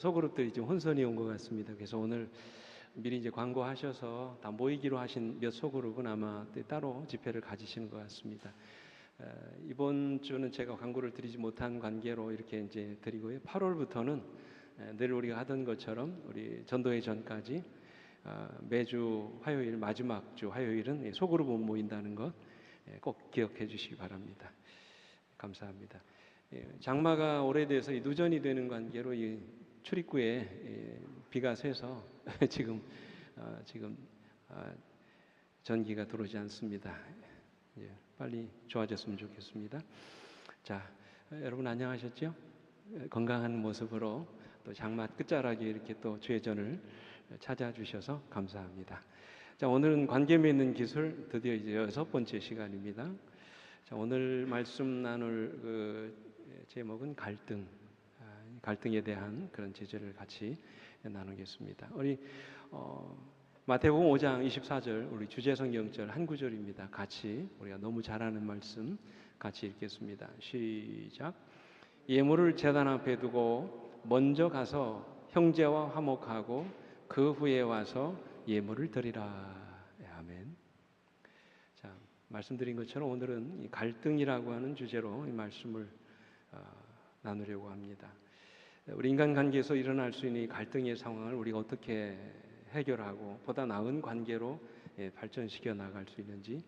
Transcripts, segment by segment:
소그룹들이 좀 혼선이 온 것 같습니다. 그래서 오늘 미리 이제 광고하셔서 다 모이기로 하신 몇 소그룹은 아마 따로 집회를 가지시는 것 같습니다. 이번 주는 제가 광고를 드리지 못한 관계로 이렇게 이제 드리고요. 8월부터는 늘 우리가 하던 것처럼 우리 전도회 전까지 매주 화요일 마지막 주 화요일은 소그룹 모인다는 것 꼭 기억해 주시기 바랍니다. 감사합니다. 장마가 오래돼서 누전이 되는 관계로 이 출입구에 비가 새서 지금 전기가 들어오지 않습니다. 빨리 좋아졌으면 좋겠습니다. 자, 여러분 안녕하셨죠? 건강한 모습으로 또 장마 끝자락에 이렇게 또 주의 전을 찾아주셔서 감사합니다. 자, 오늘은 관계 맺는 기술 드디어 이제 6번째 시간입니다. 자, 오늘 말씀 나눌 제목은 갈등에 대한 그런 주제를 같이 나누겠습니다. 우리 마태복음 5장 24절 우리 주제 성경절 한 구절입니다. 같이 우리가 너무 잘 아는 말씀 같이 읽겠습니다. 시작. 예물을 제단 앞에 두고 먼저 가서 형제와 화목하고 그 후에 와서 예물을 드리라. 아멘. 자, 말씀드린 것처럼 오늘은 이 갈등이라고 하는 주제로 이 말씀을 나누려고 합니다. 우리 인간관계에서 일어날 수 있는 이 갈등의 상황을 우리가 어떻게 해결하고 보다 나은 관계로 발전시켜 나갈 수 있는지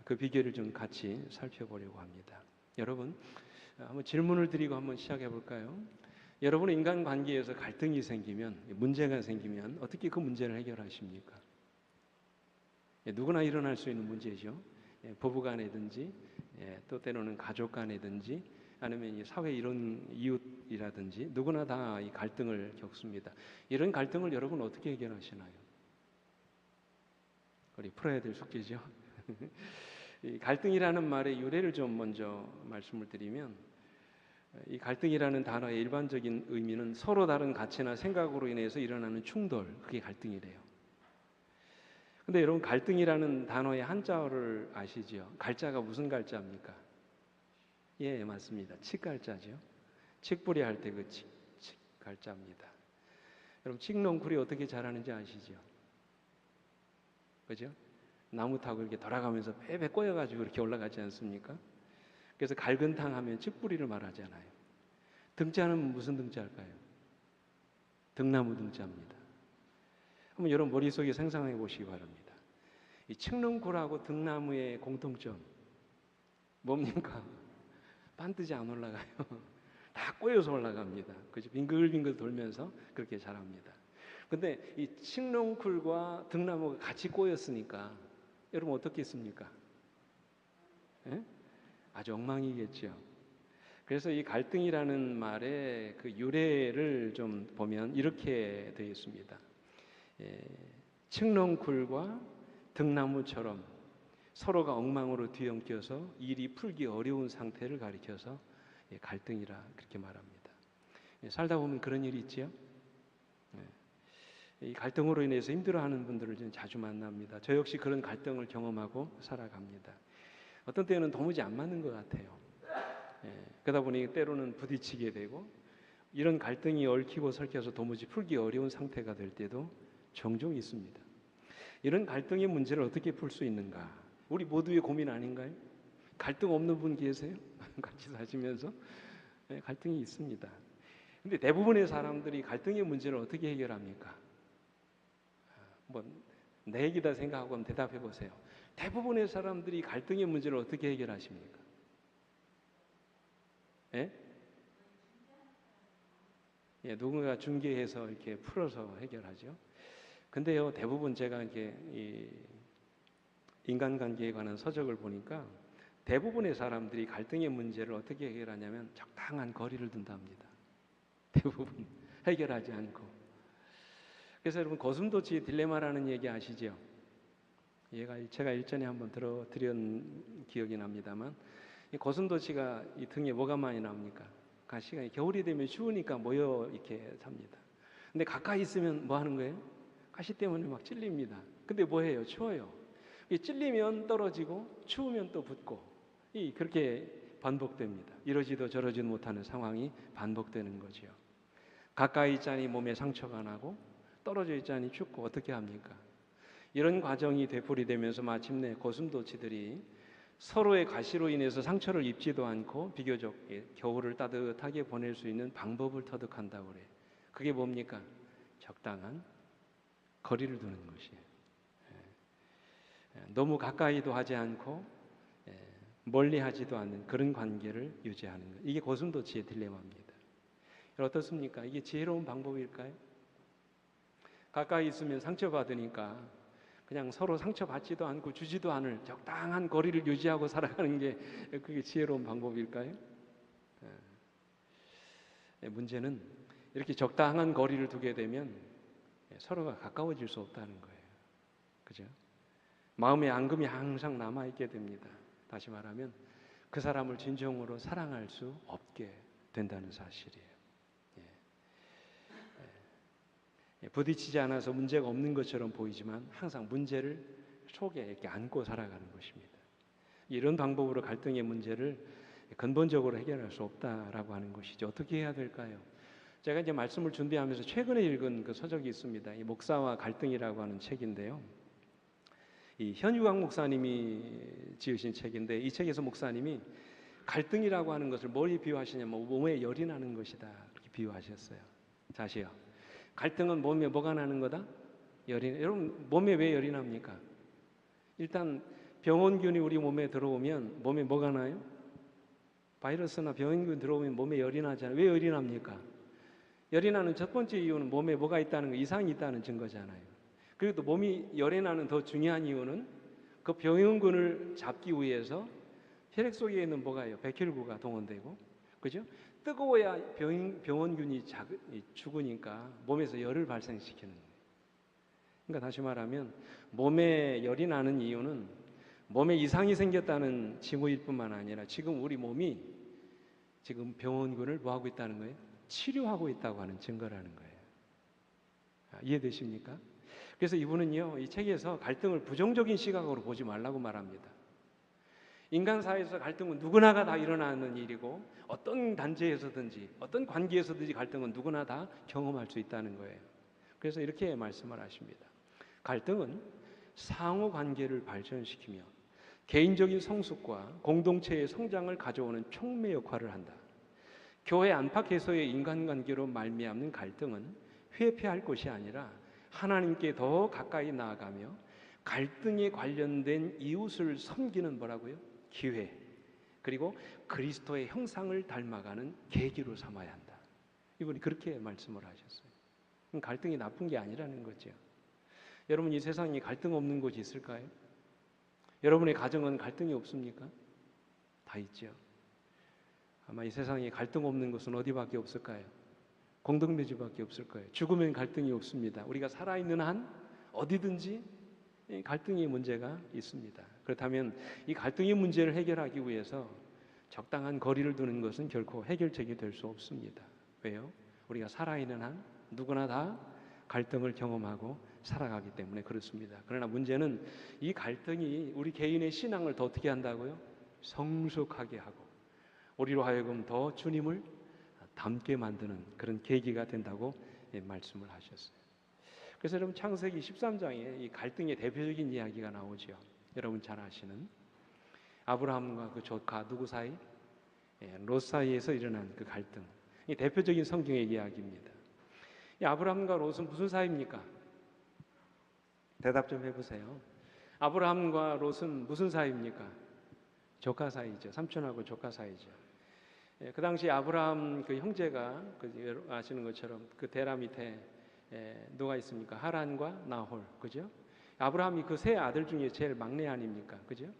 그 비결을 좀 같이 살펴보려고 합니다. 여러분, 한번 질문을 드리고 한번 시작해 볼까요? 여러분 인간관계에서 갈등이 생기면, 문제가 생기면 어떻게 그 문제를 해결하십니까? 누구나 일어날 수 있는 문제죠. 부부간이든지 또 때로는 가족간이든지 아니면 사회 이런 이웃이라든지 누구나 다 이 갈등을 겪습니다. 이런 갈등을 여러분 어떻게 해결하시나요? 우리 풀어야 될 숙제죠. 이 갈등이라는 말의 유래를 좀 먼저 말씀을 드리면, 이 갈등이라는 단어의 일반적인 의미는 서로 다른 가치나 생각으로 인해서 일어나는 충돌, 그게 갈등이래요. 근데 여러분 갈등이라는 단어의 한자어를 아시죠? 갈자가 무슨 갈자입니까? 예, 맞습니다. 칡갈자죠. 칡뿌리 할 때 그 칡갈자입니다. 여러분 칡농쿨이 어떻게 자라는지 아시죠? 그죠? 나무 타고 이렇게 돌아가면서 베베 꼬여가지고 이렇게 올라가지 않습니까? 그래서 갈근탕 하면 칡뿌리를 말하잖아요. 등자는 무슨 등자일까요? 등나무 등자입니다. 한번 여러분 머릿속에 상상해 보시기 바랍니다. 이 칡농쿨하고 등나무의 공통점 뭡니까? 반드시 안 올라가요. 다 꼬여서 올라갑니다. 그죠? 빙글빙글 돌면서 그렇게 자랍니다. 근데 이 칡농쿨과 등나무가 같이 꼬였으니까 여러분 어떻겠습니까? 예? 아주 엉망이겠죠. 그래서 이 갈등이라는 말의 그 유래를 좀 보면 이렇게 되어 있습니다. 칡농쿨과 등나무처럼 서로가 엉망으로 뒤엉켜서 일이 풀기 어려운 상태를 가리켜서 갈등이라 그렇게 말합니다. 살다 보면 그런 일이 있지요. 이 갈등으로 인해서 힘들어하는 분들을 좀 자주 만납니다. 저 역시 그런 갈등을 경험하고 살아갑니다. 어떤 때는 도무지 안 맞는 것 같아요. 그러다 보니 때로는 부딪히게 되고 이런 갈등이 얽히고 설켜서 도무지 풀기 어려운 상태가 될 때도 종종 있습니다. 이런 갈등의 문제를 어떻게 풀 수 있는가? 우리 모두의 고민 아닌가요? 갈등 없는 분 계세요? 같이 사시면서 갈등이 있습니다. 근데 대부분의 사람들이 갈등의 문제를 어떻게 해결합니까? 내 얘기다 생각하고 한번 대답해 보세요. 대부분의 사람들이 갈등의 문제를 어떻게 해결하십니까? 누군가 중개해서 이렇게 풀어서 해결하죠. 근데요, 대부분 제가 이렇게 인간관계에 관한 서적을 보니까 대부분의 사람들이 갈등의 문제를 어떻게 해결하냐면 적당한 거리를 둔답니다. 대부분 해결하지 않고. 그래서 여러분 고슴도치 딜레마라는 얘기 아시죠? 제가 일전에 한번 들어드린 기억이 납니다만, 이 고슴도치가 이 등에 뭐가 많이 나옵니까? 가시가 겨울이 되면 추우니까 모여 이렇게 삽니다. 근데 가까이 있으면 뭐 하는 거예요? 가시 때문에 막 찔립니다. 근데 뭐해요? 추워요. 찔리면 떨어지고 추우면 또 붙고 그렇게 반복됩니다. 이러지도 저러지도 못하는 상황이 반복되는 거죠. 가까이 있자니 몸에 상처가 나고 떨어져 있자니 죽고 어떻게 합니까? 이런 과정이 되풀이되면서 마침내 고슴도치들이 서로의 가시로 인해서 상처를 입지도 않고 비교적 겨울을 따뜻하게 보낼 수 있는 방법을 터득한다고 그래요. 그게 뭡니까? 적당한 거리를 두는 것이에요. 너무 가까이도 하지 않고 멀리 하지도 않는 그런 관계를 유지하는 것. 이게 고슴도치의 딜레마입니다. 어떻습니까? 이게 지혜로운 방법일까요? 가까이 있으면 상처받으니까 그냥 서로 상처받지도 않고 주지도 않을 적당한 거리를 유지하고 살아가는 게 그게 지혜로운 방법일까요? 문제는 이렇게 적당한 거리를 두게 되면 서로가 가까워질 수 없다는 거예요. 그죠? 마음의 앙금이 항상 남아있게 됩니다. 다시 말하면 그 사람을 진정으로 사랑할 수 없게 된다는 사실이에요. 부딪히지 않아서 문제가 없는 것처럼 보이지만 항상 문제를 속에 이렇게 안고 살아가는 것입니다. 이런 방법으로 갈등의 문제를 근본적으로 해결할 수 없다라고 하는 것이죠. 어떻게 해야 될까요? 제가 이제 말씀을 준비하면서 최근에 읽은 그 서적이 있습니다. 이 목사와 갈등이라고 하는 책인데요. 이 현유광 목사님이 지으신 책인데 이 책에서 목사님이 갈등이라고 하는 것을 뭐에 비유하시냐면 몸에 열이 나는 것이다 이렇게 비유하셨어요. 다시요. 갈등은 몸에 뭐가 나는 거다? 열이. 여러분 몸에 왜 열이 납니까? 일단 병원균이 우리 몸에 들어오면 몸에 뭐가 나요? 바이러스나 병원균 들어오면 몸에 열이 나잖아요. 왜 열이 납니까? 열이 나는 첫 번째 이유는 몸에 뭐가 있다는 거, 이상이 있다는 증거잖아요. 그리고 또 몸이 열이 나는 더 중요한 이유는 그 병원균을 잡기 위해서 혈액 속에 있는 뭐가요? 백혈구가 동원되고, 그죠? 뜨거워야 병원균이 죽으니까 몸에서 열을 발생시키는 거예요. 그러니까 다시 말하면 몸에 열이 나는 이유는 몸에 이상이 생겼다는 징후일 뿐만 아니라 지금 우리 몸이 지금 병원균을 뭐 하고 있다는 거예요? 치료하고 있다고 하는 증거라는 거예요. 이해되십니까? 그래서 이분은요, 이 책에서 갈등을 부정적인 시각으로 보지 말라고 말합니다. 인간 사회에서 갈등은 누구나가 다 일어나는 일이고 어떤 단체에서든지 어떤 관계에서든지 갈등은 누구나 다 경험할 수 있다는 거예요. 그래서 이렇게 말씀을 하십니다. 갈등은 상호 관계를 발전시키며 개인적인 성숙과 공동체의 성장을 가져오는 촉매 역할을 한다. 교회 안팎에서의 인간관계로 말미암는 갈등은 회피할 것이 아니라 하나님께 더 가까이 나아가며 갈등에 관련된 이웃을 섬기는 뭐라고요? 기회, 그리고 그리스도의 형상을 닮아가는 계기로 삼아야 한다. 이분이 그렇게 말씀을 하셨어요. 갈등이 나쁜 게 아니라는 거죠. 여러분 이 세상에 갈등 없는 곳이 있을까요? 여러분의 가정은 갈등이 없습니까? 다 있죠. 아마 이 세상에 갈등 없는 곳은 어디밖에 없을까요? 공동묘지밖에 없을 거예요. 죽으면 갈등이 없습니다. 우리가 살아있는 한 어디든지 갈등의 문제가 있습니다. 그렇다면 이 갈등의 문제를 해결하기 위해서 적당한 거리를 두는 것은 결코 해결책이 될 수 없습니다. 왜요? 우리가 살아있는 한 누구나 다 갈등을 경험하고 살아가기 때문에 그렇습니다. 그러나 문제는 이 갈등이 우리 개인의 신앙을 더 어떻게 한다고요? 성숙하게 하고 우리로 하여금 더 주님을 닮게 만드는 그런 계기가 된다고 말씀을 하셨어요. 그래서 여러분 창세기 13장에 이 갈등의 대표적인 이야기가 나오죠. 여러분 잘 아시는 아브라함과 그 조카 누구 사이? 롯 사이에서 일어난 그 갈등. 이 대표적인 성경의 이야기입니다. 이 아브라함과 롯은 무슨 사이입니까? 대답 좀 해보세요. 아브라함과 롯은 무슨 사이입니까? 조카 사이죠. 삼촌하고 조카 사이죠. 그 당시 아브라함 그 형제가 아시는 것처럼 그 데라 밑에 누가 있습니까? 하란과 나홀, 그죠? 아브라함이 그 세 아들 중에 제일 막내 아닙니까? 그죠?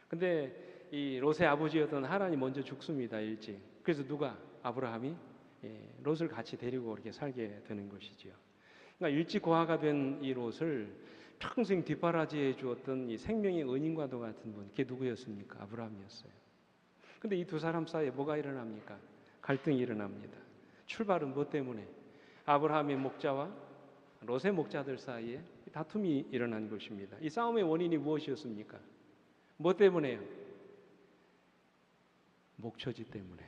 근데 이 롯의 아버지였던 하란이 먼저 죽습니다, 일찍. 그래서 누가? 아브라함이 롯을 같이 데리고 이렇게 살게 되는 것이지요. 그러니까 일찍 고아가 된 이 롯을 평생 뒷바라지해 주었던 이 생명의 은인과도 같은 분, 그게 누구였습니까? 아브라함이었어요. 근데 이 두 사람 사이에 뭐가 일어납니까? 갈등이 일어납니다. 출발은 뭐 때문에? 아브라함의 목자와 롯의 목자들 사이에 다툼이 일어난 것입니다. 이 싸움의 원인이 무엇이었습니까? 뭐 때문에요? 목초지 때문에.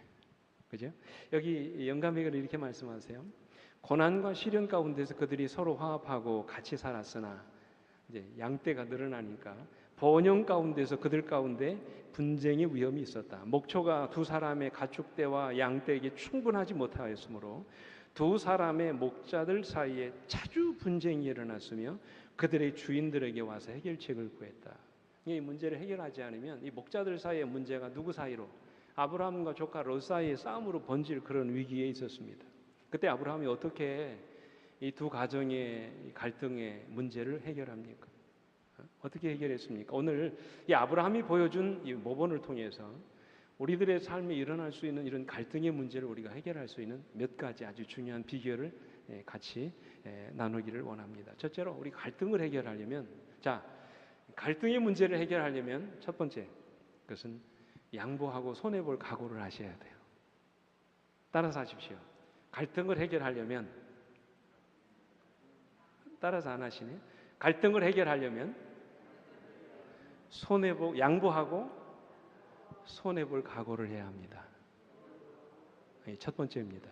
그죠? 여기 영감회가 이렇게 말씀하세요. 고난과 시련 가운데서 그들이 서로 화합하고 같이 살았으나 이제 양떼가 늘어나니까 번영 가운데서 그들 가운데 분쟁의 위험이 있었다. 목초가 두 사람의 가축대와 양떼에게 충분하지 못하였으므로 두 사람의 목자들 사이에 자주 분쟁이 일어났으며 그들의 주인들에게 와서 해결책을 구했다. 이 문제를 해결하지 않으면 이 목자들 사이의 문제가 누구 사이로? 아브라함과 조카 롯 사이의 싸움으로 번질 그런 위기에 있었습니다. 그때 아브라함이 어떻게 이 두 가정의 갈등의 문제를 해결합니까? 어떻게 해결했습니까? 오늘 이 아브라함이 보여준 이 모본을 통해서 우리들의 삶에 일어날 수 있는 이런 갈등의 문제를 우리가 해결할 수 있는 몇 가지 아주 중요한 비결을 같이 나누기를 원합니다. 첫째로 우리 갈등을 해결하려면, 자, 갈등의 문제를 해결하려면 첫 번째, 그것은 양보하고 손해볼 각오를 하셔야 돼요. 따라서 하십시오. 갈등을 해결하려면, 따라서 안 하시네. 갈등을 해결하려면 양보하고 손해볼 각오를 해야 합니다. 첫 번째입니다.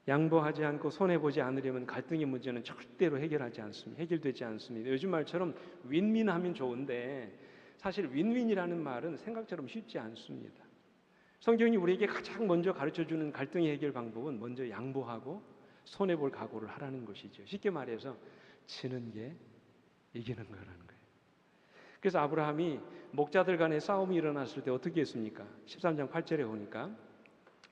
양보하지 않고 손해보지 않으려면 갈등의 문제는 절대로 해결되지 않습니다. 요즘 말처럼 윈윈하면 좋은데 사실 윈윈이라는 말은 생각처럼 쉽지 않습니다. 성경이 우리에게 가장 먼저 가르쳐주는 갈등의 해결 방법은 먼저 양보하고 손해볼 각오를 하라는 것이죠. 쉽게 말해서 지는 게 이기는 거라는 거예요. 그래서 아브라함이 목자들 간의 싸움이 일어났을 때 어떻게 했습니까? 13장 8절에 보니까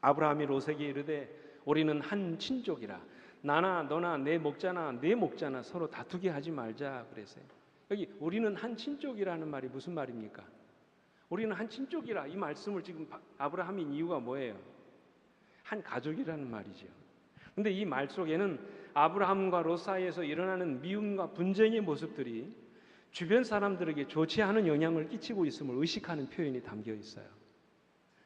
아브라함이 롯에게 이르되 우리는 한 친족이라 나나 너나 내 목자나 서로 다투게 하지 말자 그랬어요. 여기 우리는 한 친족이라는 말이 무슨 말입니까? 우리는 한 친족이라 이 말씀을 지금 아브라함인 이유가 뭐예요? 한 가족이라는 말이죠. 근데 이 말 속에는 아브라함과 롯 사이에서 일어나는 미움과 분쟁의 모습들이 주변 사람들에게 좋지 않은 영향을 끼치고 있음을 의식하는 표현이 담겨 있어요.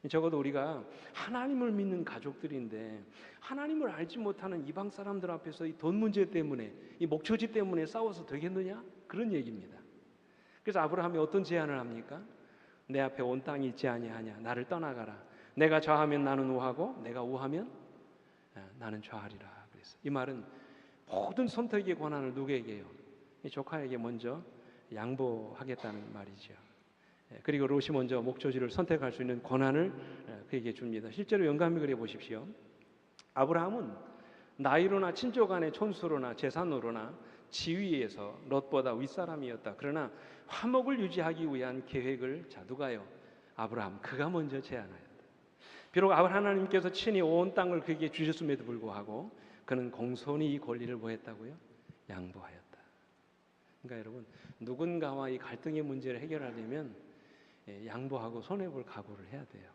적어도 우리가 하나님을 믿는 가족들인데 하나님을 알지 못하는 이방 사람들 앞에서 이 돈 문제 때문에 이 목초지 때문에 싸워서 되겠느냐? 그런 얘기입니다. 그래서 아브라함이 어떤 제안을 합니까? 내 앞에 온 땅이 있지 아니하냐? 나를 떠나가라. 내가 좌하면 나는 우하고 내가 우하면 나는 좌하리라. 그래서 이 말은 모든 선택의 권한을 누구에게요? 이 조카에게 먼저 양보하겠다는 말이죠. 그리고 롯이 먼저 목초지를 선택할 수 있는 권한을 그에게 줍니다. 실제로 영감을 그려 보십시오. 아브라함은 나이로나 친족 간의 촌수로나 재산으로나 지위에서 롯보다 윗사람이었다. 그러나 화목을 유지하기 위한 계획을 누가요? 아브라함, 그가 먼저 제안하였다. 비록 하나님께서 친히 온 땅을 그에게 주셨음에도 불구하고 그는 공손히 이 권리를 뭐 했다고요? 양보하였다. 그러니까 여러분, 누군가와 이 갈등의 문제를 해결하려면 양보하고 손해볼 각오를 해야 돼요.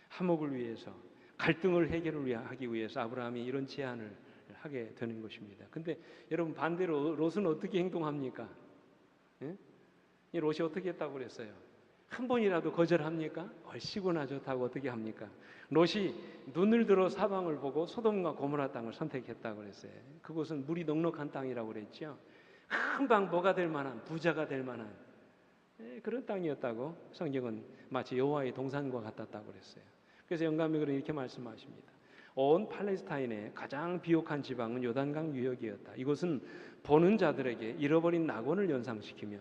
화목을 위해서, 갈등을 하기 위해서 아브라함이 이런 제안을 하게 되는 것입니다. 근데 여러분, 반대로 롯은 어떻게 행동합니까? 이 롯이 어떻게 했다고 그랬어요? 한 번이라도 거절합니까? 얼씨구나 좋다고 어떻게 합니까? 롯이 눈을 들어 사방을 보고 소돔과 고모라 땅을 선택했다고 그랬어요. 그곳은 물이 넉넉한 땅이라고 그랬죠. 금방 뭐가 될 만한, 부자가 될 만한 그런 땅이었다고 성경은 마치 여호와의 동산과 같았다고 그랬어요. 그래서 영감이 이렇게 말씀하십니다. 온 팔레스타인의 가장 비옥한 지방은 요단강 유역이었다. 이곳은 보는 자들에게 잃어버린 낙원을 연상시키며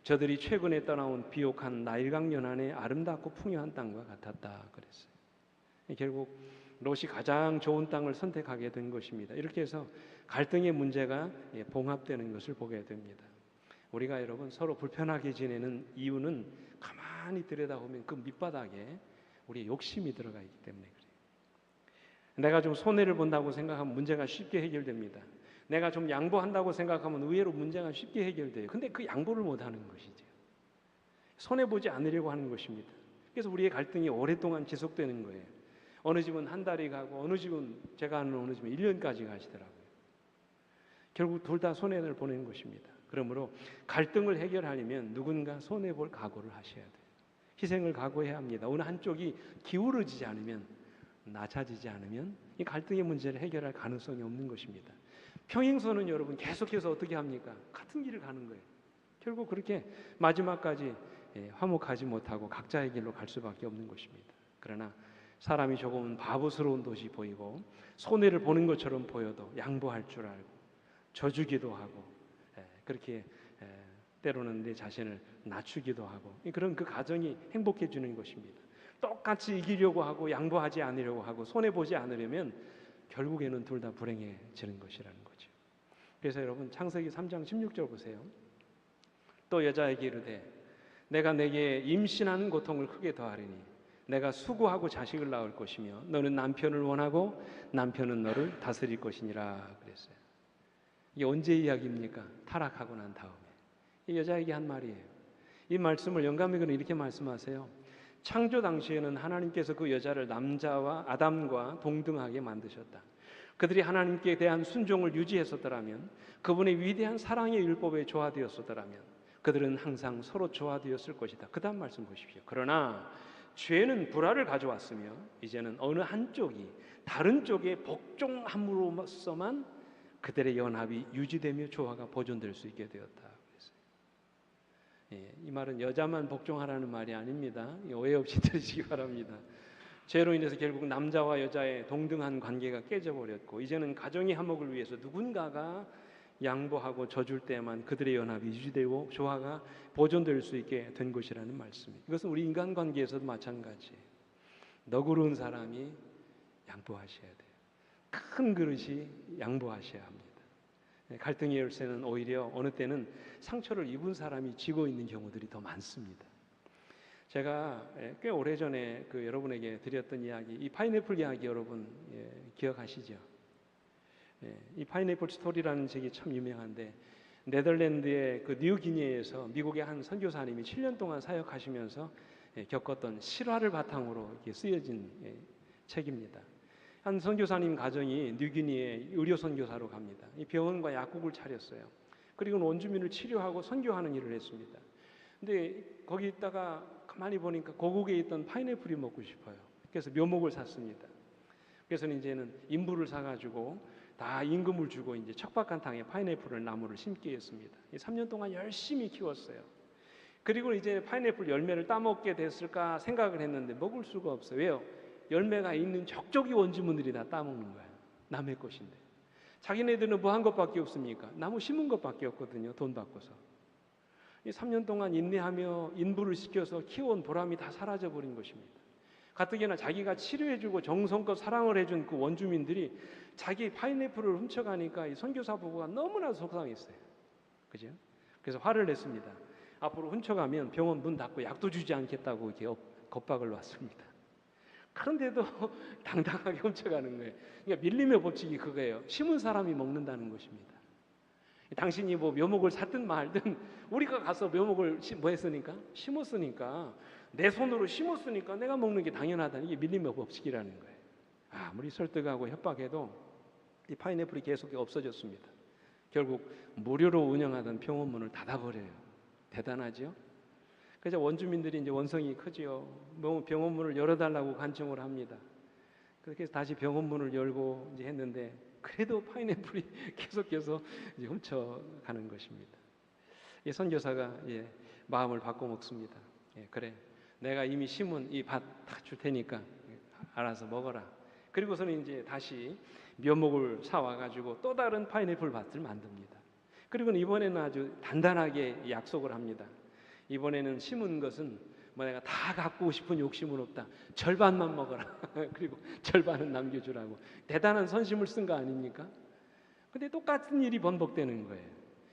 저들이 최근에 떠나온 비옥한 나일강 연안의 아름답고 풍요한 땅과 같았다 그랬어요. 결국 롯이 가장 좋은 땅을 선택하게 된 것입니다. 이렇게 해서 갈등의 문제가 봉합되는 것을 보게 됩니다. 우리가 여러분 서로 불편하게 지내는 이유는 가만히 들여다보면 그 밑바닥에 우리의 욕심이 들어가 있기 때문에 그래요. 내가 좀 손해를 본다고 생각하면 문제가 쉽게 해결됩니다. 내가 좀 양보한다고 생각하면 의외로 문제가 쉽게 해결돼요. 근데 그 양보를 못하는 것이죠. 손해보지 않으려고 하는 것입니다. 그래서 우리의 갈등이 오랫동안 지속되는 거예요. 어느 집은 한 달이 가고 어느 집은 제가 아는 어느 집은 1년까지 가시더라고요. 결국 둘 다 손해를 보는 것입니다. 그러므로 갈등을 해결하려면 누군가 손해볼 각오를 하셔야 돼요. 희생을 각오해야 합니다. 어느 한쪽이 기울어지지 않으면, 낮아지지 않으면 이 갈등의 문제를 해결할 가능성이 없는 것입니다. 평행선은 여러분 계속해서 어떻게 합니까? 같은 길을 가는 거예요. 결국 그렇게 마지막까지 화목하지 못하고 각자의 길로 갈 수밖에 없는 것입니다. 그러나 사람이 조금은 바보스러운 듯이 보이고 손해를 보는 것처럼 보여도 양보할 줄 알고 져주기도 하고 그렇게 때로는 내 자신을 낮추기도 하고 그런 그 가정이 행복해지는 것입니다. 똑같이 이기려고 하고 양보하지 않으려고 하고 손해보지 않으려면 결국에는 둘 다 불행해지는 것이라는 거죠. 그래서 여러분 창세기 3장 16절 보세요. 또 여자에게 이르되 내가 내게 임신하는 고통을 크게 더하리니 내가 수고하고 자식을 낳을 것이며 너는 남편을 원하고 남편은 너를 다스릴 것이니라 그랬어요. 이게 언제 이야기입니까? 타락하고 난 다음에 이 여자에게 한 말이에요. 이 말씀을 영감이고는 이렇게 말씀하세요. 창조 당시에는 하나님께서 그 여자를 남자와 아담과 동등하게 만드셨다. 그들이 하나님께 대한 순종을 유지했었더라면, 그분의 위대한 사랑의 율법에 조화되었었더라면 그들은 항상 서로 조화되었을 것이다. 그 다음 말씀 보십시오. 그러나 죄는 불화를 가져왔으며 이제는 어느 한쪽이 다른 쪽에 복종함으로써만 그들의 연합이 유지되며 조화가 보존될 수 있게 되었다. 이 말은 여자만 복종하라는 말이 아닙니다. 오해 없이 들으시기 바랍니다. 죄로 인해서 결국 남자와 여자의 동등한 관계가 깨져버렸고 이제는 가정의 화목을 위해서 누군가가 양보하고 져줄 때만 그들의 연합이 유지되고 조화가 보존될 수 있게 된 것이라는 말씀입니다. 이것은 우리 인간관계에서도 마찬가지예요. 너그러운 사람이 양보하셔야 돼요. 큰 그릇이 양보하셔야 합니다. 갈등의 열쇠는 오히려 어느 때는 상처를 입은 사람이 쥐고 있는 경우들이 더 많습니다. 제가 꽤 오래전에 여러분에게 드렸던 이야기, 이 파인애플 이야기 여러분 기억하시죠? 이 파인애플 스토리라는 책이 참 유명한데 네덜란드의 뉴기니에에서 미국의 한 선교사님이 7년 동안 사역하시면서 겪었던 실화를 바탕으로 이렇게 쓰여진 책입니다. 한 선교사님 가정이 뉴기니에 의료 선교사로 갑니다. 이 병원과 약국을 차렸어요. 그리고 원주민을 치료하고 선교하는 일을 했습니다. 근데 거기 있다가 가만히 보니까 고국에 있던 파인애플이 먹고 싶어요. 그래서 묘목을 샀습니다. 그래서 이제는 인부를 사가지고 다 임금을 주고 이제 척박한 땅에 파인애플을 나무를 심게 했습니다. 3년 동안 열심히 키웠어요. 그리고 이제 파인애플 열매를 따먹게 됐을까 생각을 했는데 먹을 수가 없어요. 왜요? 열매가 있는 적적이 원주민들이 다 따먹는 거예요. 남의 것인데. 자기네들은 뭐 한 것밖에 없습니까? 나무 심은 것밖에 없거든요. 돈 받고서. 이 3년 동안 인내하며 인부를 시켜서 키워온 보람이 다 사라져버린 것입니다. 가뜩이나 자기가 치료해주고 정성껏 사랑을 해준 그 원주민들이 자기 파인애플을 훔쳐가니까 이 선교사 부부가 너무나 속상했어요. 그죠? 그래서 화를 냈습니다. 앞으로 훔쳐가면 병원 문 닫고 약도 주지 않겠다고 이렇게 겁박을 놨습니다. 그런데도 당당하게 훔쳐가는 거예요. 그러니까 밀림의 법칙이 그거예요. 심은 사람이 먹는다는 것입니다. 당신이 뭐 묘목을 샀든 말든 우리가 가서 묘목을 뭐 했으니까? 심었으니까 내 손으로 심었으니까 내가 먹는 게 당연하다는 이게 밀림의 법칙이라는 거예요. 아무리 설득하고 협박해도 이 파인애플이 계속 없어졌습니다. 결국 무료로 운영하던 병원문을 닫아버려요. 대단하죠? 그래서 원주민들이 이제 원성이 크지요. 병원문을 열어달라고 간청을 합니다. 그렇게 해서 다시 병원문을 열고 이제 했는데 그래도 파인애플이 계속해서 이제 훔쳐가는 것입니다. 이 선교사가 마음을 바꿔 먹습니다. 그래, 내가 이미 심은 이 밭 다 줄 테니까 알아서 먹어라. 그리고서는 이제 다시 묘목을 사와가지고 또 다른 파인애플 밭을 만듭니다. 그리고는 이번에는 아주 단단하게 약속을 합니다. 이번에는 심은 것은 뭐 내가 다 갖고 싶은 욕심은 없다. 절반만 먹어라. 그리고 절반은 남겨주라고. 대단한 선심을 쓴 거 아닙니까? 근데 똑같은 일이 번복되는 거예요.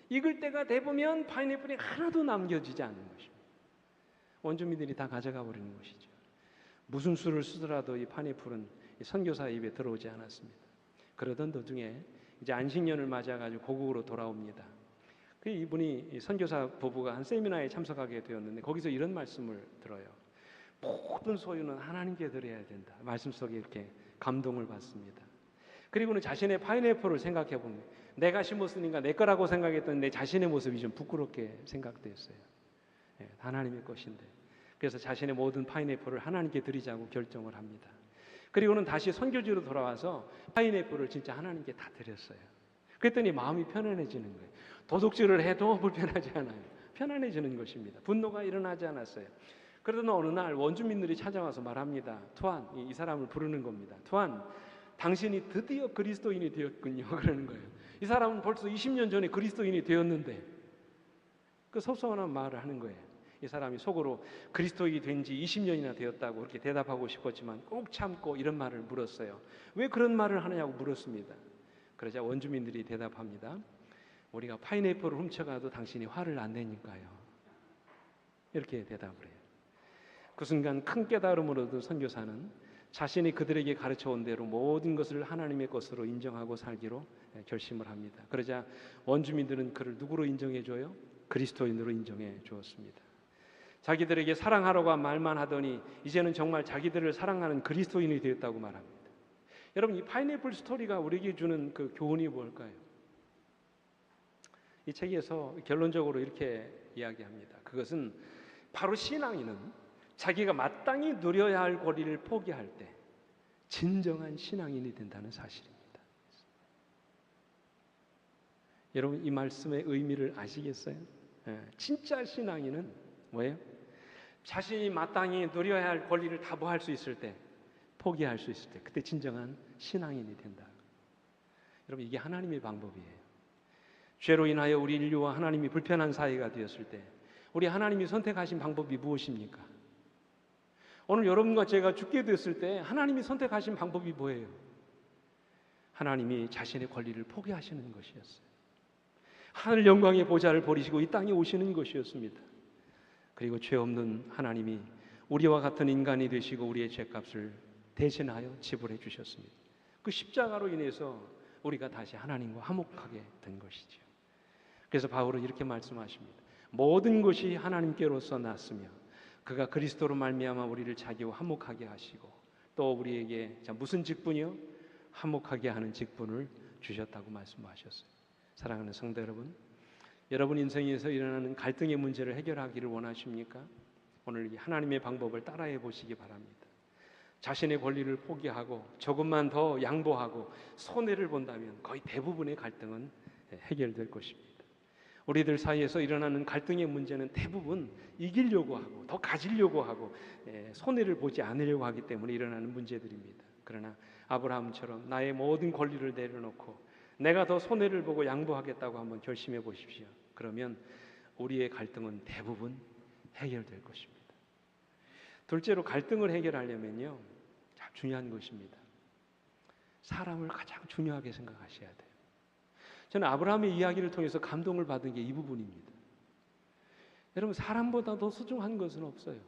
익을 때가 돼보면 파인애플이 하나도 남겨지지 않는 것입니다. 원주민들이 다 가져가 버리는 것이죠. 무슨 수를 쓰더라도 이 파인애플은 선교사 입에 들어오지 않았습니다. 그러던 도중에 이제 안식년을 맞아가지고 고국으로 돌아옵니다. 이분이 선교사 부부가 한 세미나에 참석하게 되었는데 거기서 이런 말씀을 들어요. 모든 소유는 하나님께 드려야 된다. 말씀 속에 이렇게 감동을 받습니다. 그리고는 자신의 파인애플을 생각해 보면 내가 심었으니까 내 거라고 생각했던 내 자신의 모습이 좀 부끄럽게 생각됐어요. 하나님의 것인데. 그래서 자신의 모든 파인애플을 하나님께 드리자고 결정을 합니다. 그리고는 다시 선교지로 돌아와서 파인애플을 진짜 하나님께 다 드렸어요. 그랬더니 마음이 편안해지는 거예요. 도둑질을 해도 불편하지 않아요. 편안해지는 것입니다. 분노가 일어나지 않았어요. 그러던 어느 날 원주민들이 찾아와서 말합니다. 투안, 이 사람을 부르는 겁니다. 투안, 당신이 드디어 그리스도인이 되었군요. 그러는 거예요. 이 사람은 벌써 20년 전에 그리스도인이 되었는데 그 섭섭한 말을 하는 거예요. 이 사람이 속으로 그리스도인이 된 지 20년이나 되었다고 그렇게 대답하고 싶었지만 꼭 참고 이런 말을 물었어요. 왜 그런 말을 하느냐고 물었습니다. 그러자 원주민들이 대답합니다. 우리가 파인애플을 훔쳐가도 당신이 화를 안 내니까요. 이렇게 대답을 해요. 그 순간 큰 깨달음을 얻은 선교사는 자신이 그들에게 가르쳐온 대로 모든 것을 하나님의 것으로 인정하고 살기로 결심을 합니다. 그러자 원주민들은 그를 누구로 인정해줘요? 그리스도인으로 인정해 주었습니다. 자기들에게 사랑하라고 말만 하더니 이제는 정말 자기들을 사랑하는 그리스도인이 되었다고 말합니다. 여러분, 이 파인애플 스토리가 우리에게 주는 그 교훈이 뭘까요? 이 책에서 결론적으로 이렇게 이야기합니다. 그것은 바로 신앙인은 자기가 마땅히 누려야 할 권리를 포기할 때 진정한 신앙인이 된다는 사실입니다. 여러분, 이 말씀의 의미를 아시겠어요? 진짜 신앙인은 뭐예요? 자신이 마땅히 누려야 할 권리를 다 뭐 할 수 있을 때, 포기할 수 있을 때, 그때 진정한 신앙인이 된다. 여러분, 이게 하나님의 방법이에요. 죄로 인하여 우리 인류와 하나님이 불편한 사이가 되었을 때 우리 하나님이 선택하신 방법이 무엇입니까? 오늘 여러분과 제가 죽게 됐을 때 하나님이 선택하신 방법이 뭐예요? 하나님이 자신의 권리를 포기하시는 것이었어요. 하늘 영광의 보좌를 버리시고 이 땅에 오시는 것이었습니다. 그리고 죄 없는 하나님이 우리와 같은 인간이 되시고 우리의 죄값을 대신하여 지불해 주셨습니다. 그 십자가로 인해서 우리가 다시 하나님과 화목하게 된 것이죠. 그래서 바울은 이렇게 말씀하십니다. 모든 것이 하나님께로서 났으며 그가 그리스도로 말미암아 우리를 자기와 화목하게 하시고 또 우리에게 무슨 직분이요? 화목하게 하는 직분을 주셨다고 말씀하셨어요. 사랑하는 성도 여러분, 여러분 인생에서 일어나는 갈등의 문제를 해결하기를 원하십니까? 오늘 이 하나님의 방법을 따라해 보시기 바랍니다. 자신의 권리를 포기하고 조금만 더 양보하고 손해를 본다면 거의 대부분의 갈등은 해결될 것입니다. 우리들 사이에서 일어나는 갈등의 문제는 대부분 이기려고 하고 더 가지려고 하고 손해를 보지 않으려고 하기 때문에 일어나는 문제들입니다. 그러나 아브라함처럼 나의 모든 권리를 내려놓고 내가 더 손해를 보고 양보하겠다고 한번 결심해 보십시오. 그러면 우리의 갈등은 대부분 해결될 것입니다. 둘째로 갈등을 해결하려면요, 참 중요한 것입니다. 사람을 가장 중요하게 생각하셔야 돼요. 저는 아브라함의 이야기를 통해서 감동을 받은 게 이 부분입니다. 여러분, 사람보다 더 소중한 것은 없어요.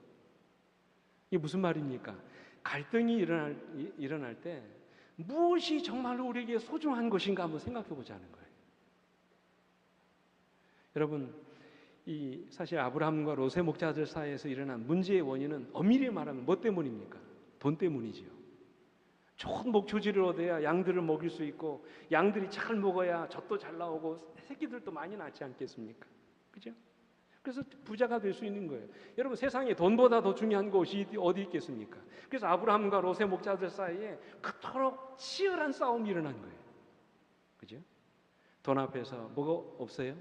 이게 무슨 말입니까? 갈등이 일어날 때 무엇이 정말로 우리에게 소중한 것인가 한번 생각해 보자는 거예요. 여러분, 이 사실 아브라함과 롯의 목자들 사이에서 일어난 문제의 원인은 엄밀히 말하면 뭐 때문입니까? 돈 때문이지요. 좋은 목초지를 얻어야 양들을 먹일 수 있고 양들이 잘 먹어야 젖도 잘 나오고 새끼들도 많이 낳지 않겠습니까? 그죠? 그래서 부자가 될 수 있는 거예요. 여러분, 세상에 돈보다 더 중요한 것이 어디 있겠습니까? 그래서 아브라함과 롯의 목자들 사이에 그토록 치열한 싸움이 일어난 거예요. 그죠? 돈 앞에서 뭐가 없어요?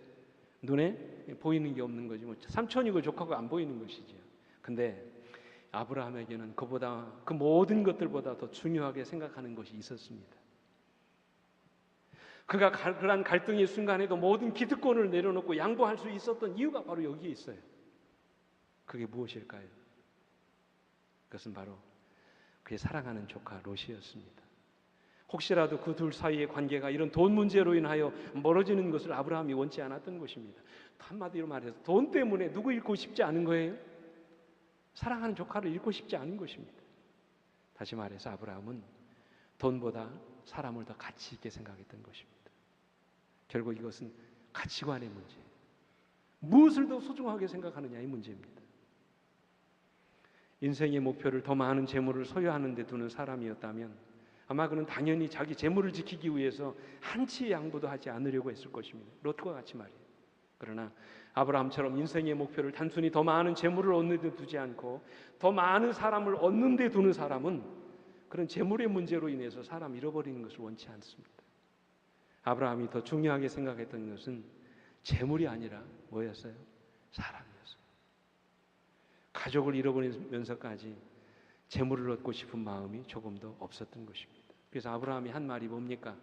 눈에 보이는 게 없는 거지. 뭐 삼촌이고 조카고 안 보이는 것이죠. 근데 아브라함에게는 그보다 그 모든 것들보다 더 중요하게 생각하는 것이 있었습니다. 그가 그러한 갈등의 순간에도 모든 기득권을 내려놓고 양보할 수 있었던 이유가 바로 여기에 있어요. 그게 무엇일까요? 그것은 바로 그의 사랑하는 조카 롯이었습니다. 혹시라도 그 둘 사이의 관계가 이런 돈 문제로 인하여 멀어지는 것을 아브라함이 원치 않았던 것입니다. 한마디로 말해서 돈 때문에 누구 잃고 싶지 않은 거예요? 사랑하는 조카를 잃고 싶지 않은 것입니다. 다시 말해서 아브라함은 돈보다 사람을 더 가치 있게 생각했던 것입니다. 결국 이것은 가치관의 문제예요. 무엇을 더 소중하게 생각하느냐의 문제입니다. 인생의 목표를 더 많은 재물을 소유하는 데 두는 사람이었다면 아마 그는 당연히 자기 재물을 지키기 위해서 한치의 양보도 하지 않으려고 했을 것입니다. 롯과 같이 말이에요. 그러나 아브라함처럼 인생의 목표를 단순히 더 많은 재물을 얻는 데 두지 않고 더 많은 사람을 얻는 데 두는 사람은 그런 재물의 문제로 인해서 사람 잃어버리는 것을 원치 않습니다. 아브라함이 더 중요하게 생각했던 것은 재물이 아니라 뭐였어요? 사람이었어요. 가족을 잃어버리면서까지 재물을 얻고 싶은 마음이 조금도 없었던 것입니다. 그래서 아브라함이 한 말이 뭡니까?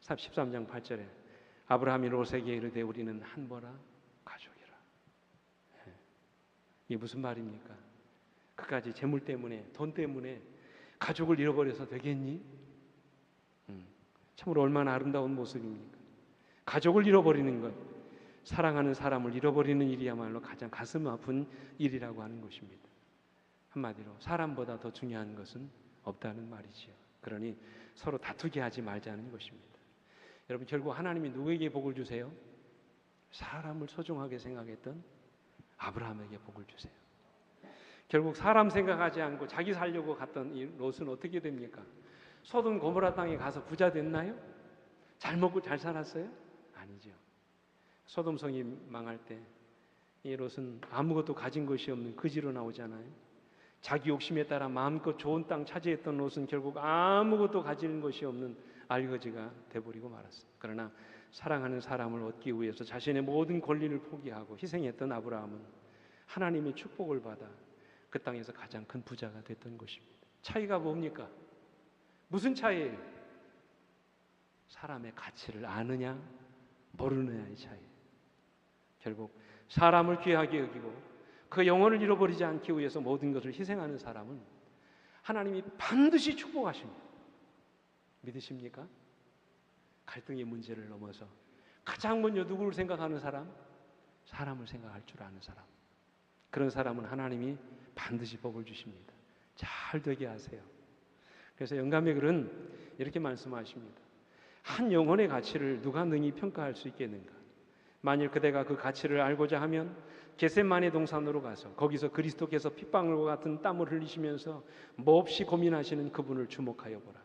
13장 8절에 아브라함이 롯에게 이르되 우리는 한보라 가족이라. 이게 무슨 말입니까? 그까지 재물 때문에, 돈 때문에 가족을 잃어버려서 되겠니? 참으로 얼마나 아름다운 모습입니까? 가족을 잃어버리는 것, 사랑하는 사람을 잃어버리는 일이야말로 가장 가슴 아픈 일이라고 하는 것입니다. 한마디로 사람보다 더 중요한 것은 없다는 말이지요. 그러니 서로 다투게 하지 말자는 것입니다. 여러분, 결국 하나님이 누구에게 복을 주세요? 사람을 소중하게 생각했던 아브라함에게 복을 주세요. 결국 사람 생각하지 않고 자기 살려고 갔던 이 롯은 어떻게 됩니까? 소돔 고모라 땅에 가서 부자 됐나요? 잘 먹고 잘 살았어요? 아니죠. 소돔 성이 망할 때 이 롯은 아무것도 가진 것이 없는 그지로 나오잖아요. 자기 욕심에 따라 마음껏 좋은 땅 차지했던 롯은 결국 아무것도 가진 것이 없는 알거지가 돼버리고 말았어요. 그러나 사랑하는 사람을 얻기 위해서 자신의 모든 권리를 포기하고 희생했던 아브라함은 하나님의 축복을 받아 그 땅에서 가장 큰 부자가 됐던 것입니다. 차이가 뭡니까? 무슨 차이예요? 사람의 가치를 아느냐 모르느냐의 차이. 결국 사람을 귀하게 여기고 그 영혼을 잃어버리지 않기 위해서 모든 것을 희생하는 사람은 하나님이 반드시 축복하십니다. 믿으십니까? 갈등의 문제를 넘어서 가장 먼저 누구를 생각하는 사람? 사람을 생각할 줄 아는 사람. 그런 사람은 하나님이 반드시 복을 주십니다. 잘 되게 하세요. 그래서 영감의 글은 이렇게 말씀하십니다. 한 영혼의 가치를 누가 능히 평가할 수 있겠는가? 만일 그대가 그 가치를 알고자 하면 겟세마네 동산으로 가서 거기서 그리스도께서 핏방울과 같은 땀을 흘리시면서 몹시 고민하시는 그분을 주목하여 보라.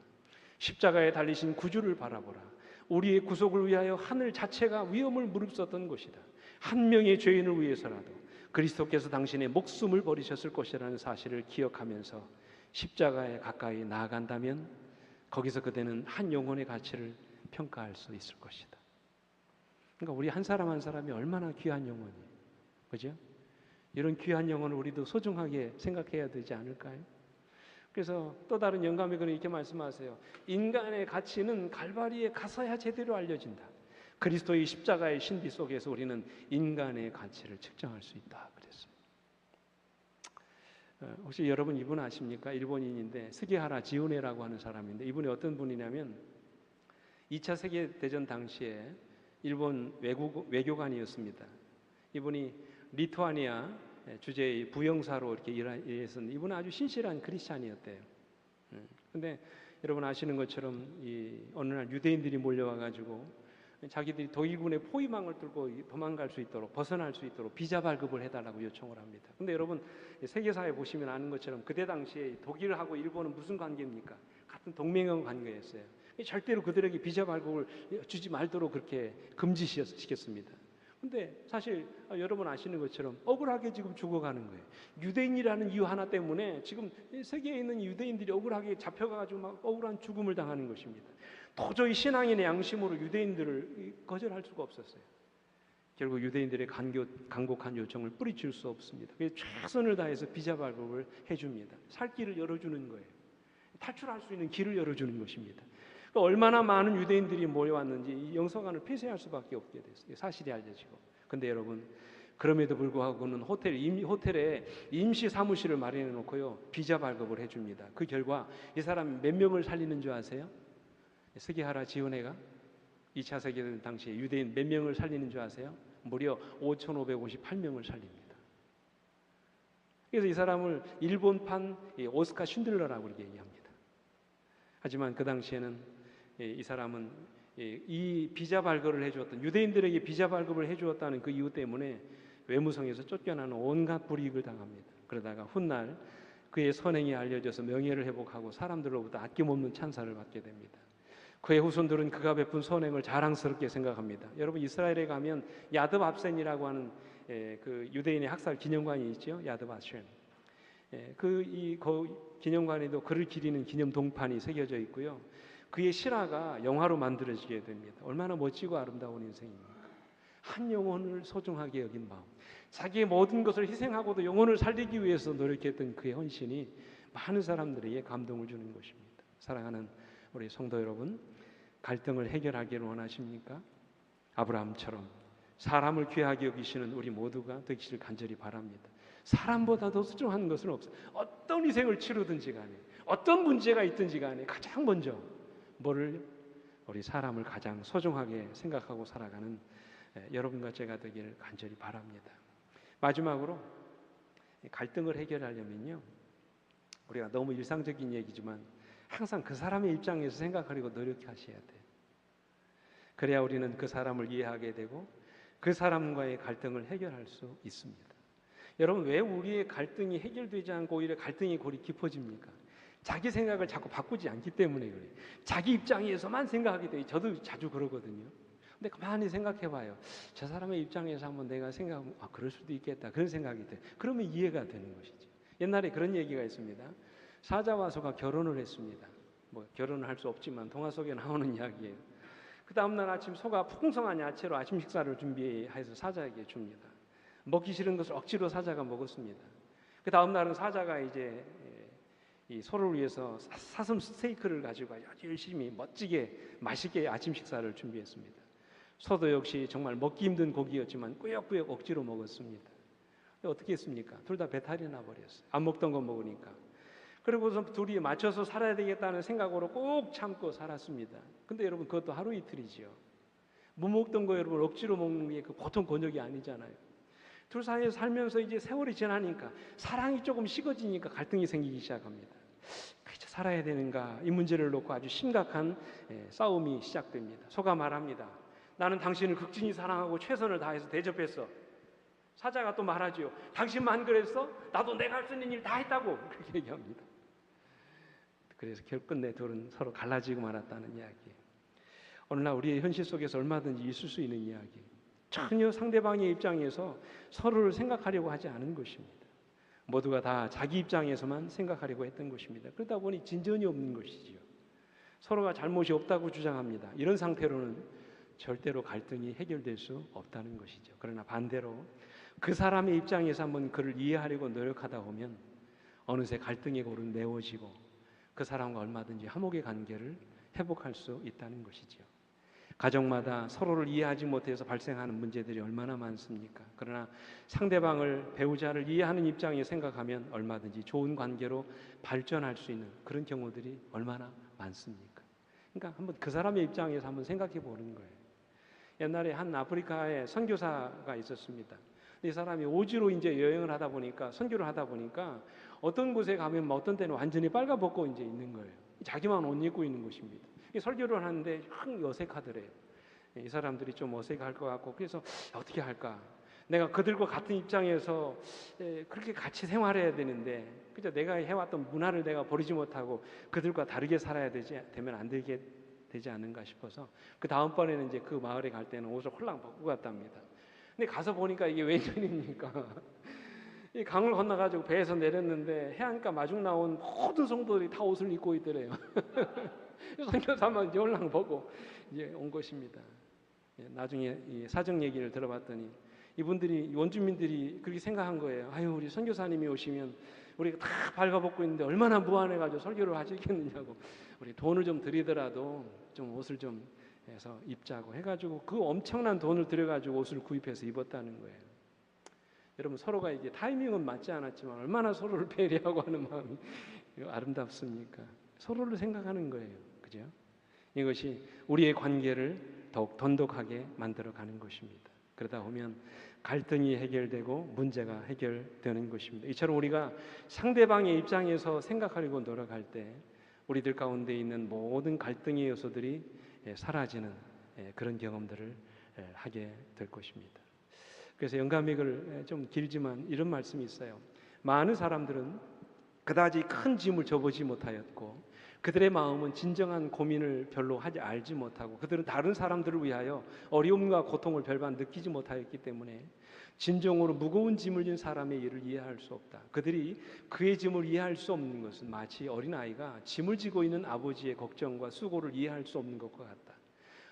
십자가에 달리신 구주를 바라보라. 우리의 구속을 위하여 하늘 자체가 위험을 무릅썼던 것이다. 한 명의 죄인을 위해서라도 그리스도께서 당신의 목숨을 버리셨을 것이라는 사실을 기억하면서 십자가에 가까이 나아간다면 거기서 그대는 한 영혼의 가치를 평가할 수 있을 것이다. 그러니까 우리 한 사람 한 사람이 얼마나 귀한 영혼이에요. 그죠? 이런 귀한 영혼을 우리도 소중하게 생각해야 되지 않을까요? 그래서 또 다른 영감의 글은 이렇게 말씀하세요. 인간의 가치는 갈바리에 가서야 제대로 알려진다. 그리스도의 십자가의 신비 속에서 우리는 인간의 가치를 측정할 수 있다. 그랬어요. 혹시 여러분 이분 아십니까? 일본인인데 스기하라 지오네라고 하는 사람인데 이분이 어떤 분이냐면 2차 세계대전 당시에 일본 외교관이었습니다. 이분이 리투아니아 주재의 부영사로 이렇게 일했었는데 이분은 아주 신실한 크리스찬이었대요. 근데 여러분 아시는 것처럼 어느 날 유대인들이 몰려와가지고 자기들이 독일군의 포위망을 뚫고 도망갈 수 있도록 벗어날 수 있도록 비자 발급을 해달라고 요청을 합니다. 근데 여러분 세계사에 보시면 아는 것처럼 그때 당시에 독일하고 일본은 무슨 관계입니까? 같은 동맹형 관계였어요. 절대로 그들에게 비자 발급을 주지 말도록 그렇게 금지시켰습니다. 근데 사실 여러분 아시는 것처럼 억울하게 지금 죽어가는 거예요. 유대인이라는 이유 하나 때문에 지금 세계에 있는 유대인들이 억울하게 잡혀가지고 막 억울한 죽음을 당하는 것입니다. 도저히 신앙인의 양심으로 유대인들을 거절할 수가 없었어요. 결국 유대인들의 간곡한 요청을 뿌리칠 수 없습니다. 그래서 최선을 다해서 비자 발급을 해줍니다. 살 길을 열어주는 거예요. 탈출할 수 있는 길을 열어주는 것입니다. 그러니까 얼마나 많은 유대인들이 모여왔는지 이 영성관을 폐쇄할 수밖에 없게 됐어요. 사실이 알려지고. 근데 여러분 그럼에도 불구하고는 호텔에 임시 사무실을 마련해 놓고요 비자 발급을 해줍니다. 그 결과 이 사람이 몇 명을 살리는 줄 아세요? 스기하라 지오네가 2차 세계대전 당시에 유대인 몇 명을 살리는 줄 아세요? 무려 5,558명을 살립니다. 그래서 이 사람을 일본판 오스카 쉰들러라고 이렇게 얘기합니다. 하지만 그 당시에는 이 사람은 이 비자 발급을 해주었던 유대인들에게 비자 발급을 해주었다는 그 이유 때문에 외무성에서 쫓겨나는 온갖 불이익을 당합니다. 그러다가 훗날 그의 선행이 알려져서 명예를 회복하고 사람들로부터 아낌없는 찬사를 받게 됩니다. 그의 후손들은 그가 베푼 선행을 자랑스럽게 생각합니다. 여러분 이스라엘에 가면 야드 밥센이라고 하는 그 유대인의 학살 기념관이 있죠. 야드 밥센. 그 기념관에도 그를 기리는 기념 동판이 새겨져 있고요. 그의 실화가 영화로 만들어지게 됩니다. 얼마나 멋지고 아름다운 인생입니까? 한 영혼을 소중하게 여긴 마음, 자기의 모든 것을 희생하고도 영혼을 살리기 위해서 노력했던 그의 헌신이 많은 사람들에게 감동을 주는 것입니다. 사랑하는 우리 성도 여러분, 갈등을 해결하기를 원하십니까? 아브라함처럼 사람을 귀하게 여기시는 우리 모두가 되기를 간절히 바랍니다. 사람보다 더 소중한 것은 없어요. 어떤 희생을 치르든지 간에, 어떤 문제가 있든지 간에 가장 먼저 뭐를, 우리 사람을 가장 소중하게 생각하고 살아가는 여러분과 제가 되기를 간절히 바랍니다. 마지막으로 갈등을 해결하려면요, 우리가 너무 일상적인 얘기지만 항상 그 사람의 입장에서 생각하려고 노력하셔야 돼요. 그래야 우리는 그 사람을 이해하게 되고 그 사람과의 갈등을 해결할 수 있습니다. 여러분, 왜 우리의 갈등이 해결되지 않고 오히려 갈등이 골이 깊어집니까? 자기 생각을 자꾸 바꾸지 않기 때문에 그래요. 자기 입장에서만 생각하게 돼요. 저도 자주 그러거든요. 근데 가만히 생각해 봐요. 저 사람의 입장에서 한번 내가 생각하면 그럴 수도 있겠다, 그런 생각이 돼요. 그러면 이해가 되는 것이죠. 옛날에 그런 얘기가 있습니다. 사자와 소가 결혼을 했습니다. 뭐 결혼을 할 수 없지만 동화 속에 나오는 이야기예요. 그 다음날 아침 소가 풍성한 야채로 아침 식사를 준비해서 사자에게 줍니다. 먹기 싫은 것을 억지로 사자가 먹었습니다. 그 다음날은 사자가 이제 이 소를 위해서 사슴 스테이크를 가지고 아주 열심히 멋지게 맛있게 아침 식사를 준비했습니다. 소도 역시 정말 먹기 힘든 고기였지만 꾸역꾸역 억지로 먹었습니다. 어떻게 했습니까? 둘 다 배탈이 나버렸어요. 안 먹던 거 먹으니까. 그리고서 둘이 맞춰서 살아야 되겠다는 생각으로 꼭 참고 살았습니다. 근데 여러분, 그것도 하루 이틀이지요. 못 먹던 거 여러분 억지로 먹는 게 그 보통 권역이 아니잖아요. 둘 사이에 살면서 이제 세월이 지나니까 사랑이 조금 식어지니까 갈등이 생기기 시작합니다. 그저 살아야 되는가, 이 문제를 놓고 아주 심각한 싸움이 시작됩니다. 소가 말합니다. 나는 당신을 극진히 사랑하고 최선을 다해서 대접했어. 사자가 또 말하죠. 당신만 그랬어? 나도 내가 할 수 있는 일 다 했다고. 그렇게 얘기합니다. 그래서 끝내 둘은 서로 갈라지고 말았다는 이야기예요. 오늘날 우리의 현실 속에서 얼마든지 있을 수 있는 이야기. 전혀 상대방의 입장에서 서로를 생각하려고 하지 않은 것입니다. 모두가 다 자기 입장에서만 생각하려고 했던 것입니다. 그러다 보니 진전이 없는 것이지요. 서로가 잘못이 없다고 주장합니다. 이런 상태로는 절대로 갈등이 해결될 수 없다는 것이죠. 그러나 반대로 그 사람의 입장에서 한번 그를 이해하려고 노력하다 보면 어느새 갈등의 골은 메워지고 그 사람과 얼마든지 화목의 관계를 회복할 수 있다는 것이죠. 가정마다 서로를 이해하지 못해서 발생하는 문제들이 얼마나 많습니까? 그러나 상대방을, 배우자를 이해하는 입장에 생각하면 얼마든지 좋은 관계로 발전할 수 있는 그런 경우들이 얼마나 많습니까? 그러니까 한번 그 사람의 입장에서 한번 생각해 보는 거예요. 옛날에 한 아프리카에 선교사가 있었습니다. 이 사람이 오지로 이제 여행을 하다 보니까, 선교를 하다 보니까 어떤 곳에 가면 어떤 때는 완전히 빨가벗고 이제 있는 거예요. 자기만 옷 입고 있는 것입니다. 설교를 하는데 참 어색하더래요. 이 사람들이 좀 어색할 것 같고, 그래서 어떻게 할까? 내가 그들과 같은 입장에서 그렇게 같이 생활해야 되는데, 그저 내가 해왔던 문화를 내가 버리지 못하고 그들과 다르게 살아야 되면 안 되지 않는가 싶어서 그 다음번에는 이제 그 마을에 갈 때는 옷을 홀랑 벗고 갔답니다. 근데 가서 보니까 이게 웬일입니까? 이 강을 건너가지고 배에서 내렸는데 해안가 마중 나온 모든 성도들이 다 옷을 입고 있더래요. 선교사만 이제 홀랑 벗고 이제 온 것입니다. 나중에 이 사정 얘기를 들어봤더니 이분들이, 원주민들이 그렇게 생각한 거예요. 아유, 우리 선교사님이 오시면 우리가 다 발가벗고 있는데 얼마나 무안해가지고 설교를 하시겠느냐고, 우리 돈을 좀 드리더라도 좀 옷을 좀 해서 입자고 해가지고 그 엄청난 돈을 들여가지고 옷을 구입해서 입었다는 거예요. 여러분, 서로가 이게 타이밍은 맞지 않았지만 얼마나 서로를 배려하고 하는 마음이 아름답습니까? 서로를 생각하는 거예요. 그죠? 이것이 우리의 관계를 더욱 돈독하게 만들어가는 것입니다. 그러다 보면 갈등이 해결되고 문제가 해결되는 것입니다. 이처럼 우리가 상대방의 입장에서 생각하려고 노력할 때 우리들 가운데 있는 모든 갈등의 요소들이 사라지는 그런 경험들을 하게 될 것입니다. 그래서 영감익을 좀 길지만 이런 말씀이 있어요. 많은 사람들은 그다지 큰 짐을 져보지 못하였고 그들의 마음은 진정한 고민을 별로 알지 못하고 그들은 다른 사람들을 위하여 어려움과 고통을 별반 느끼지 못하였기 때문에 진정으로 무거운 짐을 진 사람의 일을 이해할 수 없다. 그들이 그의 짐을 이해할 수 없는 것은 마치 어린아이가 짐을 지고 있는 아버지의 걱정과 수고를 이해할 수 없는 것과 같다.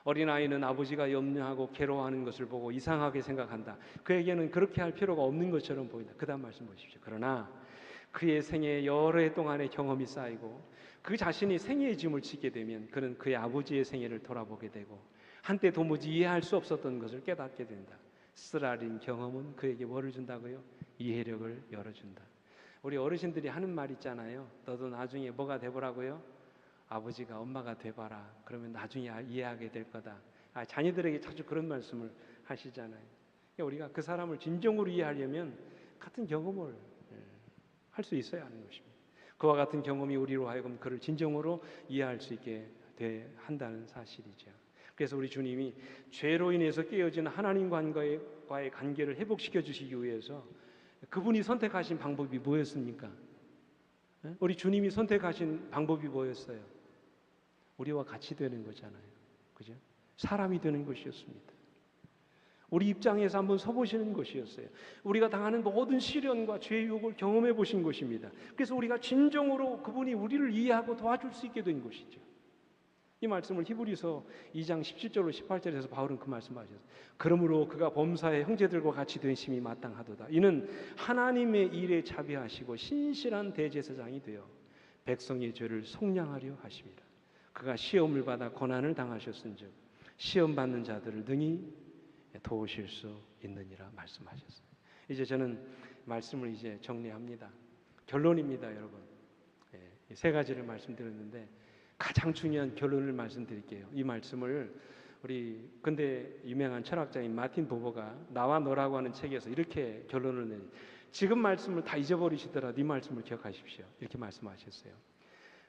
어린아이는 아버지가 염려하고 괴로워하는 것을 보고 이상하게 생각한다. 그에게는 그렇게 할 필요가 없는 것처럼 보인다. 그 다음 말씀 보십시오. 그러나 그의 생애에 여러 해 동안의 경험이 쌓이고 그 자신이 생애의 짐을 지게 되면 그는 그의 아버지의 생애를 돌아보게 되고 한때 도무지 이해할 수 없었던 것을 깨닫게 된다. 쓰라린 경험은 그에게 뭐를 준다고요? 이해력을 열어준다. 우리 어르신들이 하는 말 있잖아요. 너도 나중에 뭐가 돼보라고요? 아버지가 엄마가 돼봐라. 그러면 나중에 이해하게 될 거다. 자녀들에게 자주 그런 말씀을 하시잖아요. 우리가 그 사람을 진정으로 이해하려면 같은 경험을 할 수 있어야 하는 것입니다. 그와 같은 경험이 우리로 하여금 그를 진정으로 이해할 수 있게 한다는 사실이죠. 그래서 우리 주님이 죄로 인해서 깨어진 하나님과의 관계를 회복시켜 주시기 위해서 그분이 선택하신 방법이 뭐였습니까? 우리 주님이 선택하신 방법이 뭐였어요? 우리와 같이 되는 거잖아요. 그죠? 사람이 되는 것이었습니다. 우리 입장에서 한번 서보시는 것이었어요. 우리가 당하는 모든 시련과 죄의 유혹을 경험해 보신 것입니다. 그래서 우리가 진정으로 그분이 우리를 이해하고 도와줄 수 있게 된 것이죠. 이 말씀을 히브리서 2장 17절로 18절에서 바울은 그 말씀하셨어요. 그러므로 그가 범사의 형제들과 같이 된 심이 마땅하도다. 이는 하나님의 일에 자비하시고 신실한 대제사장이 되어 백성의 죄를 속량하려 하심이라. 그가 시험을 받아 고난을 당하셨은즉 시험 받는 자들을 능히 도우실 수 있느니라 말씀하셨어요. 이제 저는 말씀을 이제 정리합니다. 결론입니다, 여러분. 세 가지를 말씀드렸는데 가장 중요한 결론을 말씀드릴게요. 이 말씀을 우리 근대 유명한 철학자인 마틴 부버가 나와 너라고 하는 책에서 이렇게 결론을 내요. 지금 말씀을 다 잊어버리시더라도 이 말씀을 기억하십시오. 이렇게 말씀하셨어요.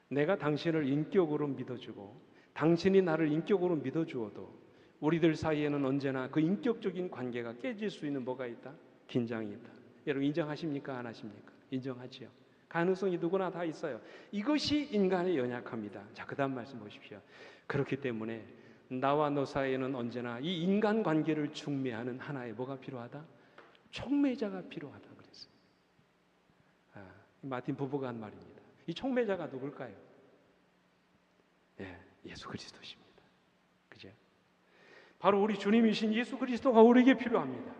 내가 당신을 인격으로 믿어주고 당신이 나를 인격으로 믿어주어도 우리들 사이에는 언제나 그 인격적인 관계가 깨질 수 있는 뭐가 있다? 긴장이 있다. 여러분 인정하십니까? 안 하십니까? 인정하지요. 가능성이 누구나 다 있어요. 이것이 인간의 연약함이다. 자, 그 다음 말씀 보십시오. 그렇기 때문에 나와 너 사이에는 언제나 이 인간 관계를 중매하는 하나의 뭐가 필요하다? 촉매자가 필요하다 그랬어요. 마틴 부부가 한 말입니다. 이 촉매자가 누굴까요? 예수 그리스도십니다. 그죠? 바로 우리 주님이신 예수 그리스도가 우리에게 필요합니다.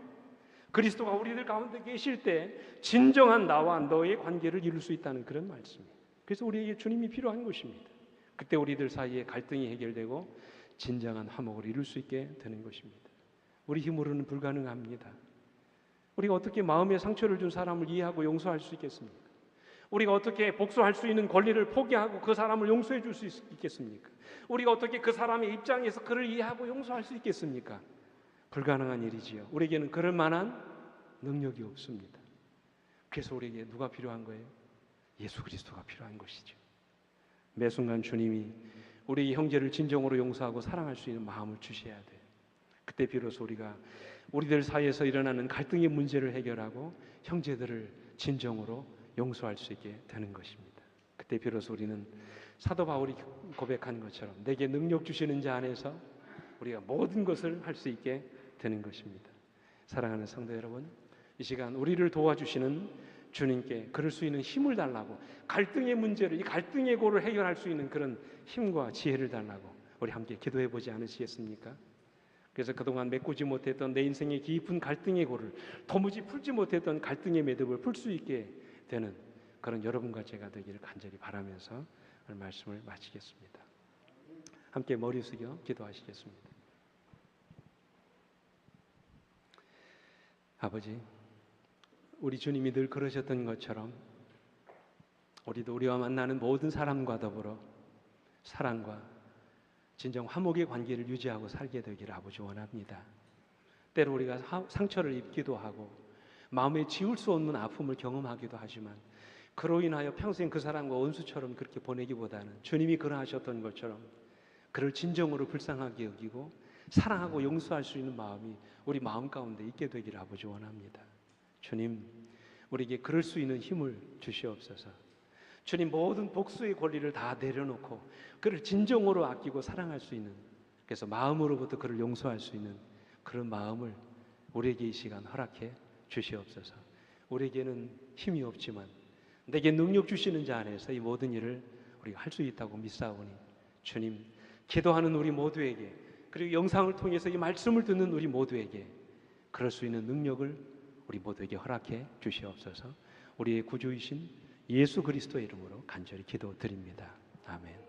그리스도가 우리들 가운데 계실 때 진정한 나와 너의 관계를 이룰 수 있다는 그런 말씀이에요. 그래서 우리에게 주님이 필요한 것입니다. 그때 우리들 사이에 갈등이 해결되고 진정한 화목을 이룰 수 있게 되는 것입니다. 우리 힘으로는 불가능합니다. 우리가 어떻게 마음의 상처를 준 사람을 이해하고 용서할 수 있겠습니까? 우리가 어떻게 복수할 수 있는 권리를 포기하고 그 사람을 용서해 줄 수 있겠습니까? 우리가 어떻게 그 사람의 입장에서 그를 이해하고 용서할 수 있겠습니까? 불가능한 일이지요. 우리에게는 그럴 만한 능력이 없습니다. 그래서 우리에게 누가 필요한 거예요? 예수 그리스도가 필요한 것이죠. 매 순간 주님이 우리 형제를 진정으로 용서하고 사랑할 수 있는 마음을 주셔야 돼요. 그때 비로소 우리가 우리들 사이에서 일어나는 갈등의 문제를 해결하고 형제들을 진정으로 용서할 수 있게 되는 것입니다. 그때 비로소 우리는 사도 바울이 고백한 것처럼 내게 능력 주시는 자 안에서 우리가 모든 것을 할 수 있게 되는 것입니다. 사랑하는 성도 여러분, 이 시간 우리를 도와주시는 주님께 그럴 수 있는 힘을 달라고, 갈등의 문제를, 이 갈등의 고를 해결할 수 있는 그런 힘과 지혜를 달라고 우리 함께 기도해 보지 않으시겠습니까? 그래서 그동안 메꾸지 못했던 내 인생의 깊은 갈등의 고를, 도무지 풀지 못했던 갈등의 매듭을 풀 수 있게 되는 그런 여러분과 제가 되기를 간절히 바라면서 오늘 말씀을 마치겠습니다. 함께 머리 숙여 기도하시겠습니다. 아버지, 우리 주님이 늘 그러셨던 것처럼 우리도 우리와 만나는 모든 사람과 더불어 사랑과 진정 화목의 관계를 유지하고 살게 되기를 아버지 원합니다. 때로 우리가 상처를 입기도 하고 마음에 지울 수 없는 아픔을 경험하기도 하지만 그로 인하여 평생 그 사람과 원수처럼 그렇게 보내기보다는 주님이 그러하셨던 것처럼 그를 진정으로 불쌍하게 여기고 사랑하고 용서할 수 있는 마음이 우리 마음 가운데 있게 되기를 아버지 원합니다. 주님, 우리에게 그럴 수 있는 힘을 주시옵소서. 주님, 모든 복수의 권리를 다 내려놓고 그를 진정으로 아끼고 사랑할 수 있는, 그래서 마음으로부터 그를 용서할 수 있는 그런 마음을 우리에게 이 시간 허락해 주시옵소서. 우리에게는 힘이 없지만 내게 능력 주시는 자 안에서 이 모든 일을 우리가 할 수 있다고 믿사오니 주님, 기도하는 우리 모두에게 그리고 영상을 통해서 이 말씀을 듣는 우리 모두에게 그럴 수 있는 능력을 우리 모두에게 허락해 주시옵소서. 우리의 구주이신 예수 그리스도의 이름으로 간절히 기도드립니다. 아멘.